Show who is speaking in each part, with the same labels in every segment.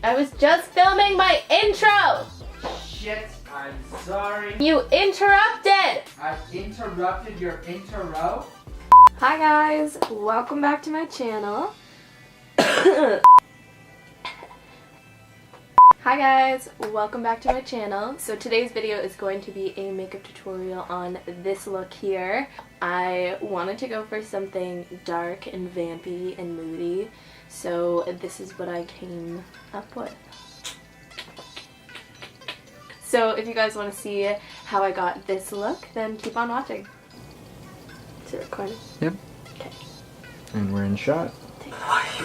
Speaker 1: I was just filming my intro!
Speaker 2: Shit, I'm sorry.
Speaker 1: You interrupted!
Speaker 2: I interrupted your intro?
Speaker 1: Hi guys, welcome back to my channel. Hi guys, welcome back to my channel. So today's video is going to be a makeup tutorial on this look here. I wanted to go for something dark and vampy and moody, so this is what I came up with. So if you guys want to see how I got this look, then keep on watching. Is it recording?
Speaker 2: Yep.
Speaker 1: Okay.
Speaker 2: And we're in shot.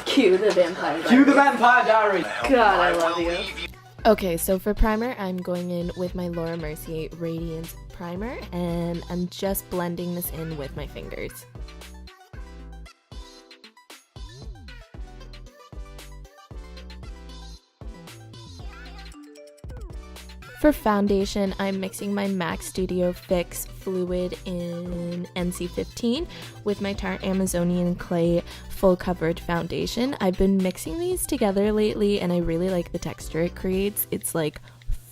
Speaker 1: Cue the Vampire Diaries.
Speaker 2: Cue the Vampire Diaries!
Speaker 1: God, I love you. Okay, so for primer, I'm going in with my Mercier Radiance Primer, and I'm just blending this in with my fingers. For foundation, I'm mixing my MAC Studio Fix Fluid in NC15 with my Tarte Amazonian Clay Full Coverage Foundation. I've been mixing these together lately and I really like the texture it creates. It's like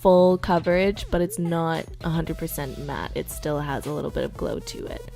Speaker 1: full coverage, but it's not 100% matte. It still has a little bit of glow to it.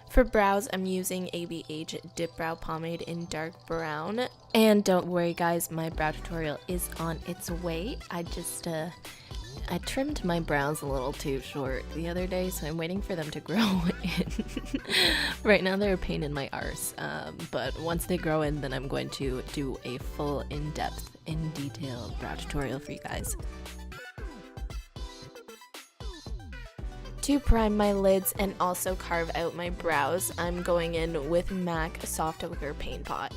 Speaker 1: For brows, I'm using ABH Dip Brow Pomade in dark brown. And don't worry guys, my brow tutorial is on its way. I trimmed my brows a little too short the other day, so I'm waiting for them to grow in. Right now they're a pain in my arse, but once they grow in, then I'm going to do a full in-depth, in-detail brow tutorial for you guys. To prime my lids and also carve out my brows, I'm going in with MAC Soft Ochre Paint Pot.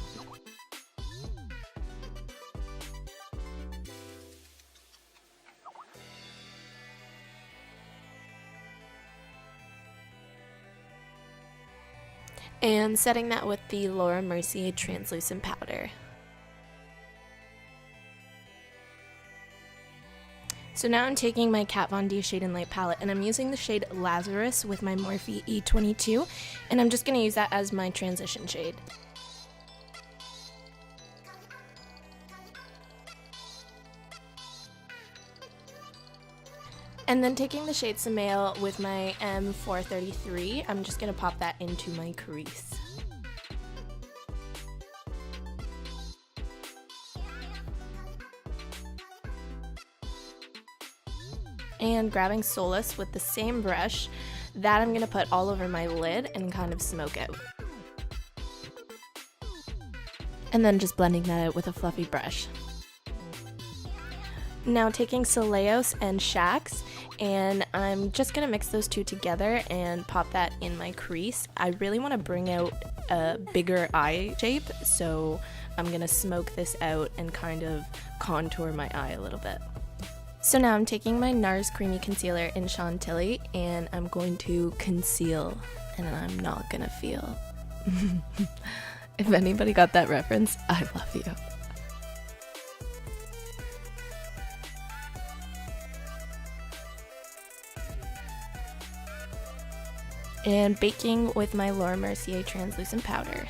Speaker 1: And setting that with the Mercier Translucent Powder. So now I'm taking my Kat Von D Shade and Light palette and I'm using the shade Lazarus with my Morphe E22, and I'm just going to use that as my transition shade. And then taking the shade Samael with my M433, I'm just going to pop that into my crease. And grabbing Solace with the same brush, that I'm going to put all over my lid and kind of smoke out. And then just blending that out with a fluffy brush. Now taking Soleos and Shax, and I'm just going to mix those two together and pop that in my crease. I really want to bring out a bigger eye shape, so I'm going to smoke this out and kind of contour my eye a little bit. So now I'm taking my Nars Creamy Concealer in Chantilly and I'm going to conceal, and I'm not gonna feel. If anybody got that reference, I love you. And baking with my Mercier Translucent Powder.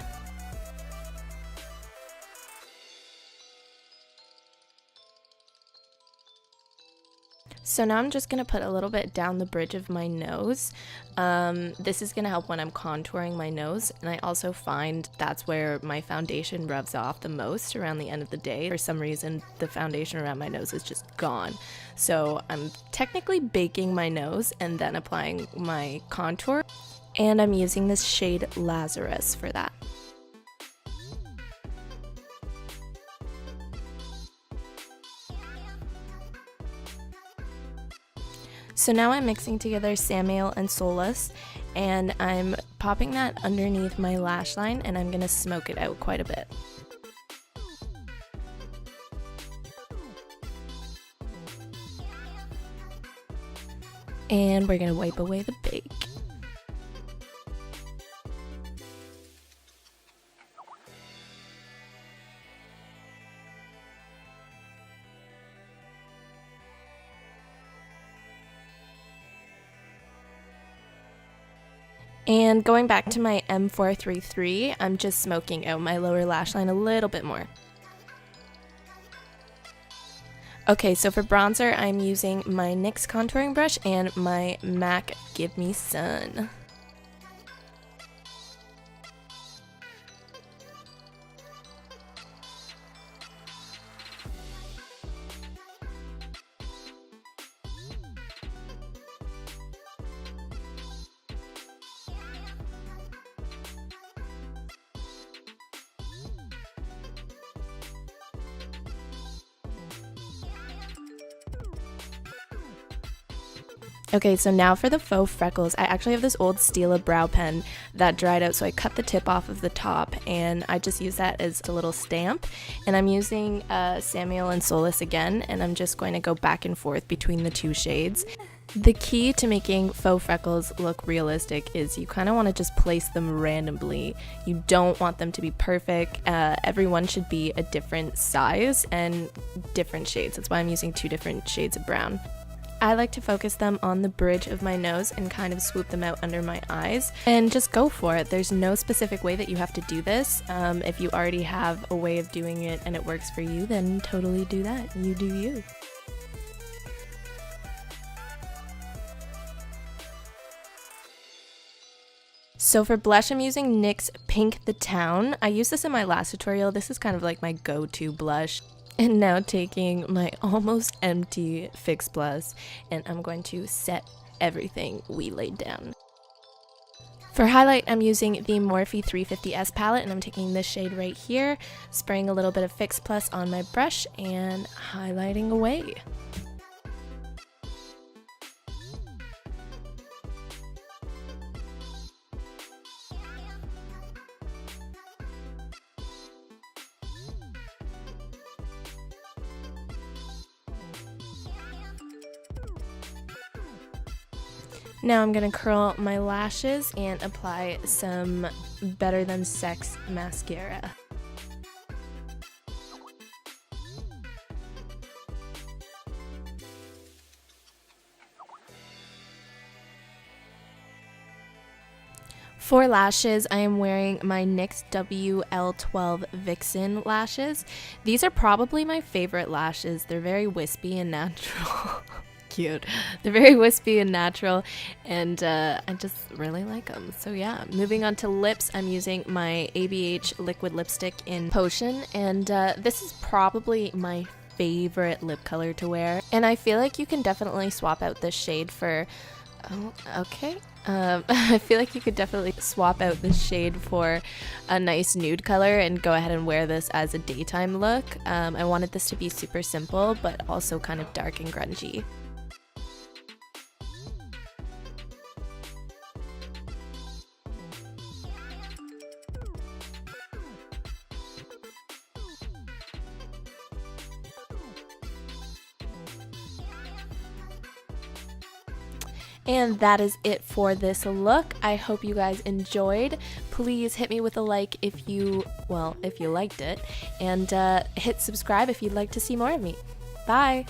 Speaker 1: So now I'm just going to put a little bit down the bridge of my nose. This is going to help when I'm contouring my nose, and I also find that's where my foundation rubs off the most around the end of the day. For some reason, the foundation around my nose is just gone. So I'm technically baking my nose and then applying my contour, and I'm using this shade Lazarus for that. So now I'm mixing together Samael and Solace, And I'm popping that underneath my lash line, and I'm gonna smoke it out quite a bit. And we're gonna wipe away the bake. And going back to my M433, I'm just smoking out my lower lash line a little bit more. Okay, so for bronzer, I'm using my NYX contouring brush and my MAC Give Me Sun. Okay, so now for the faux freckles. I actually have this old Stila brow pen that dried out, so I cut the tip off of the top, and I just use that as a little stamp. And I'm using Samuel and Solus again, and I'm just going to go back and forth between the two shades. The key to making faux freckles look realistic is you kind of want to just place them randomly. You don't want them to be perfect. Everyone should be a different size and different shades. That's why I'm using 2 different shades of brown. I like to focus them on the bridge of my nose and kind of swoop them out under my eyes and just go for it. There's no specific way that you have to do this. If you already have a way of doing it and it works for you, then totally do that. You do you. So for blush, I'm using NYX Pink the Town. I used this in my last tutorial. This is kind of like my go-to blush. And now taking my almost empty Fix Plus, and I'm going to set everything we laid down. For highlight, I'm using the Morphe 350S palette, and I'm taking this shade right here, spraying a little bit of Fix Plus on my brush, and highlighting away. Now I'm going to curl my lashes and apply some Better Than Sex mascara. For lashes, I am wearing my NYX WL12 Vixen lashes. These are probably my favorite lashes. They're very wispy and natural. Cute. They're very wispy and natural, and I just really like them. So yeah, moving on to lips, I'm using my ABH liquid lipstick in Potion, and this is probably my favorite lip color to wear, and I feel like you can definitely swap out this shade for I feel like you could definitely swap out this shade for a nice nude color and go ahead and wear this as a daytime look. I wanted this to be super simple but also kind of dark and grungy. And that is it for this look. I hope you guys enjoyed. Please hit me with a like if you liked it, and hit subscribe if you'd like to see more of me. Bye!